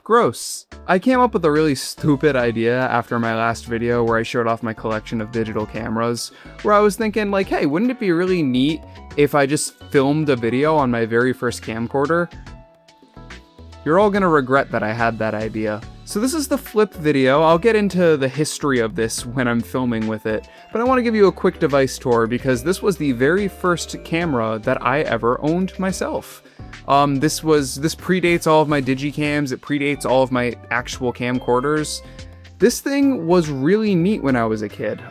Gross. I came up with a really stupid idea after my last video where I showed off my collection of digital cameras, where I was thinking like, hey, wouldn't it be really neat if I just filmed a video on my very first camcorder? You're all gonna regret that I had that idea. So this is the flip video. I'll get into the history of this when I'm filming with it, but I want to give you a quick device tour because this was the very first camera that I ever owned myself. This predates all of my digicams, it predates all of my actual camcorders. This thing was really neat when I was a kid.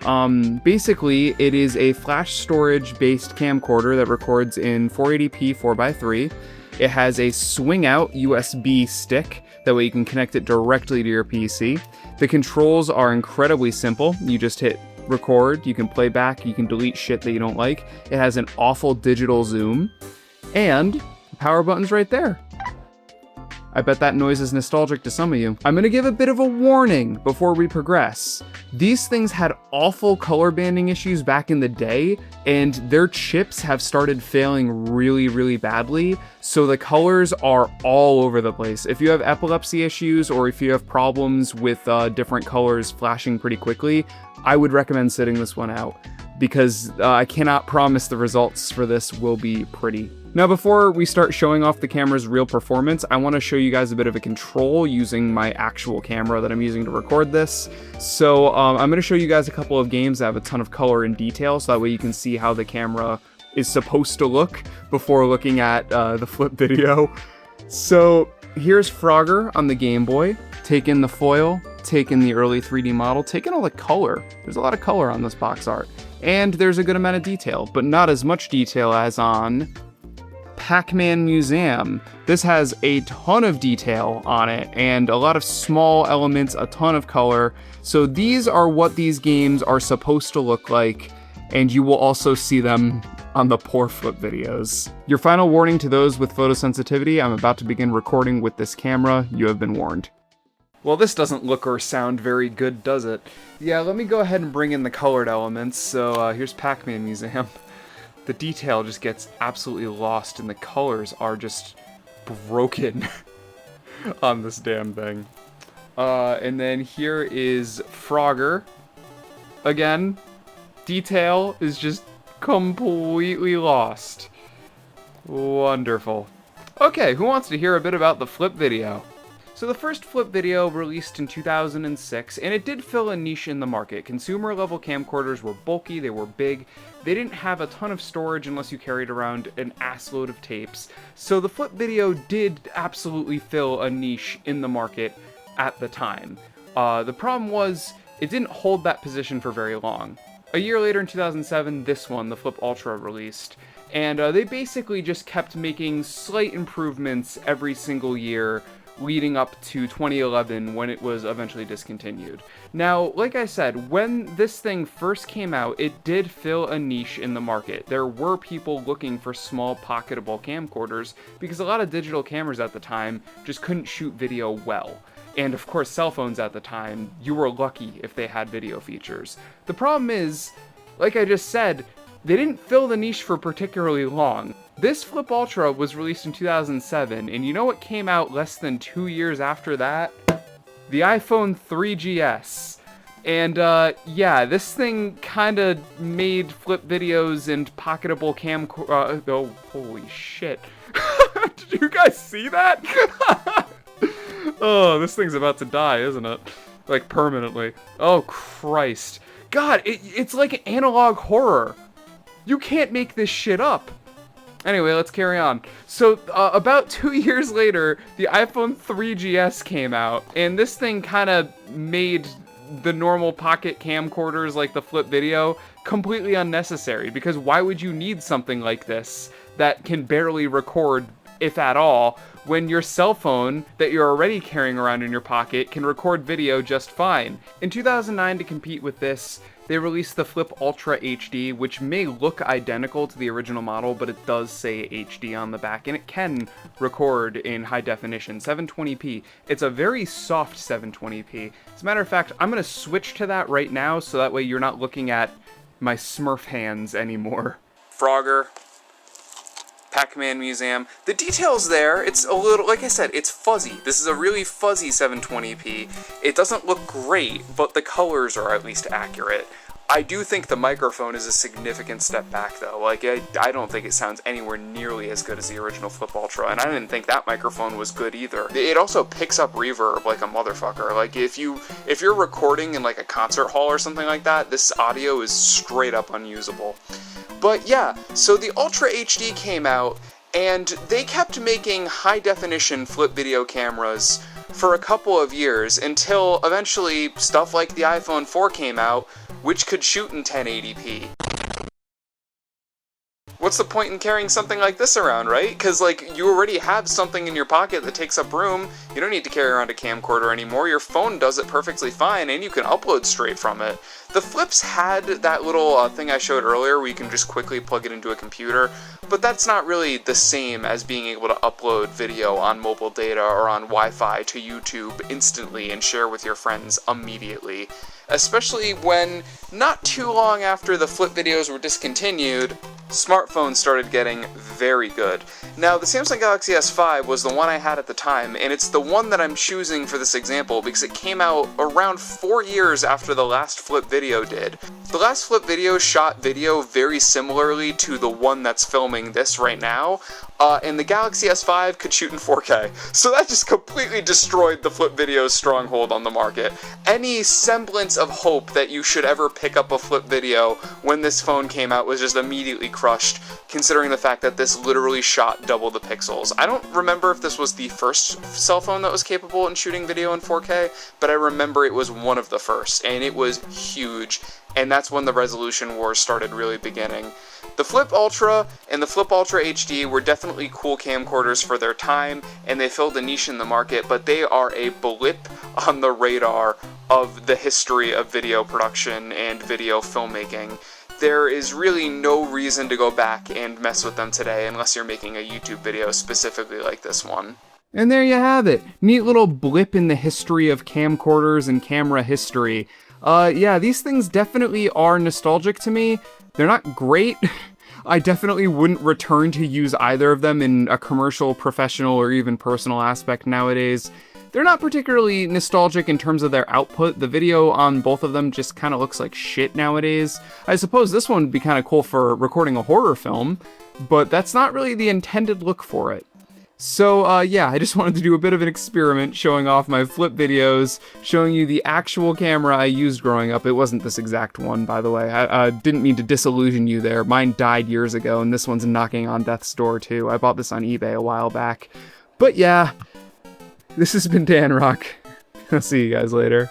Basically, it is a flash storage based camcorder that records in 480p 4x3. It has a swing out USB stick, that way you can connect it directly to your PC. The controls are incredibly simple. You just hit record, you can play back, you can delete shit that you don't like. It has an awful digital zoom, and the power button's right there. I bet that noise is nostalgic to some of you. I'm gonna give a bit of a warning before we progress. These things had awful color banding issues back in the day, and their chips have started failing really, really badly, so the colors are all over the place. If you have epilepsy issues, or if you have problems with different colors flashing pretty quickly, I would recommend sitting this one out, because I cannot promise the results for this will be pretty. Now, before we start showing off the camera's real performance, I want to show you guys a bit of a control using my actual camera that I'm using to record this. So I'm going to show you guys a couple of games that have a ton of color and detail, so that way you can see how the camera is supposed to look before looking at the flip video. So here's Frogger on the Game Boy. Take in the foil, take in the early 3D model, take in all the color. There's a lot of color on this box art. And there's a good amount of detail, but not as much detail as on Pac-Man Museum. This has a ton of detail on it and a lot of small elements, a ton of color. So these are what these games are supposed to look like, and you will also see them on the poor flip videos. Your final warning to those with photosensitivity: I'm about to begin recording with this camera. You have been warned. Well, this doesn't look or sound very good, does it? Yeah, let me go ahead and bring in the colored elements. So here's Pac-Man Museum. The detail just gets absolutely lost and the colors are just broken on this damn thing. And then here is Frogger. Again, detail is just completely lost. Wonderful. Okay, who wants to hear a bit about the flip video? So the first flip video released in 2006, and it did fill a niche in the market. Consumer level camcorders were bulky, they were big, they didn't have a ton of storage unless you carried around an assload of tapes. So the flip video did absolutely fill a niche in the market at the time. The problem was, it didn't hold that position for very long. A year later in 2007, this one, the Flip Ultra, released. And they basically just kept making slight improvements every single year, leading up to 2011 when it was eventually discontinued. Now, like I said, when this thing first came out, it did fill a niche in the market. There were people looking for small pocketable camcorders because a lot of digital cameras at the time just couldn't shoot video well. And of course, cell phones at the time, you were lucky if they had video features. The problem is, like I just said, they didn't fill the niche for particularly long. This Flip Ultra was released in 2007, and you know what came out less than 2 years after that? The iPhone 3GS. And yeah, this thing kinda made flip videos and pocketable oh, holy shit. Did you guys see that? Oh, this thing's about to die, isn't it? Like, permanently. Oh, Christ. God, it's like analog horror. You can't make this shit up. Anyway, let's carry on. So, about 2 years later, the iPhone 3GS came out, and this thing kind of made the normal pocket camcorders like the flip video completely unnecessary, because why would you need something like this that can barely record, if at all, when your cell phone that you're already carrying around in your pocket can record video just fine? In 2009, to compete with this, they released the Flip Ultra HD, which may look identical to the original model, but it does say HD on the back, and it can record in high definition, 720p. It's a very soft 720p. As a matter of fact, I'm going to switch to that right now, so that way you're not looking at my Smurf hands anymore. Frogger. Pac-Man Museum. The detail's there. It's a little, like I said, it's fuzzy. This is a really fuzzy 720p. It doesn't look great, but the colors are at least accurate. I do think the microphone is a significant step back, though. Like, I don't think it sounds anywhere nearly as good as the original Flip Ultra, and I didn't think that microphone was good either. It also picks up reverb like a motherfucker. Like, if you're recording in like a concert hall or something like that, this audio is straight up unusable. But yeah, so the Ultra HD came out, and they kept making high-definition flip video cameras for a couple of years until eventually stuff like the iPhone 4 came out, which could shoot in 1080p. What's the point in carrying something like this around, right? Because, like, you already have something in your pocket that takes up room. You don't need to carry around a camcorder anymore. Your phone does it perfectly fine, and you can upload straight from it. The Flips had that little thing I showed earlier where you can just quickly plug it into a computer, but that's not really the same as being able to upload video on mobile data or on Wi-Fi to YouTube instantly and share with your friends immediately. Especially when, not too long after the Flip videos were discontinued, smartphones started getting very good. Now, the Samsung Galaxy S5 was the one I had at the time, and it's the one that I'm choosing for this example because it came out around 4 years after the last Flip video did. The last Flip video shot video very similarly to the one that's filming this right now, and the Galaxy S5 could shoot in 4K. So that just completely destroyed the Flip video's stronghold on the market. Any semblance of hope that you should ever pick up a Flip video when this phone came out was just immediately crushed, considering the fact that this literally shot double the pixels. I don't remember if this was the first cell phone that was capable in shooting video in 4K, but I remember it was one of the first, and it was huge, and that's when the resolution wars started really beginning. The Flip Ultra and the Flip Ultra HD were definitely cool camcorders for their time, and they filled a niche in the market, but they are a blip on the radar of the history of video production and video filmmaking. There is really no reason to go back and mess with them today unless you're making a YouTube video specifically like this one. And there you have it. Neat little blip in the history of camcorders and camera history. Yeah, these things definitely are nostalgic to me. They're not great. I definitely wouldn't return to use either of them in a commercial, professional, or even personal aspect nowadays. They're not particularly nostalgic in terms of their output. The video on both of them just kind of looks like shit nowadays. I suppose this one would be kind of cool for recording a horror film, but that's not really the intended look for it. So, yeah, I just wanted to do a bit of an experiment showing off my Flip videos, showing you the actual camera I used growing up. It wasn't this exact one, by the way. I didn't mean to disillusion you there. Mine died years ago, and this one's knocking on death's door, too. I bought this on eBay a while back. But yeah, this has been Dan Rock. I'll see you guys later.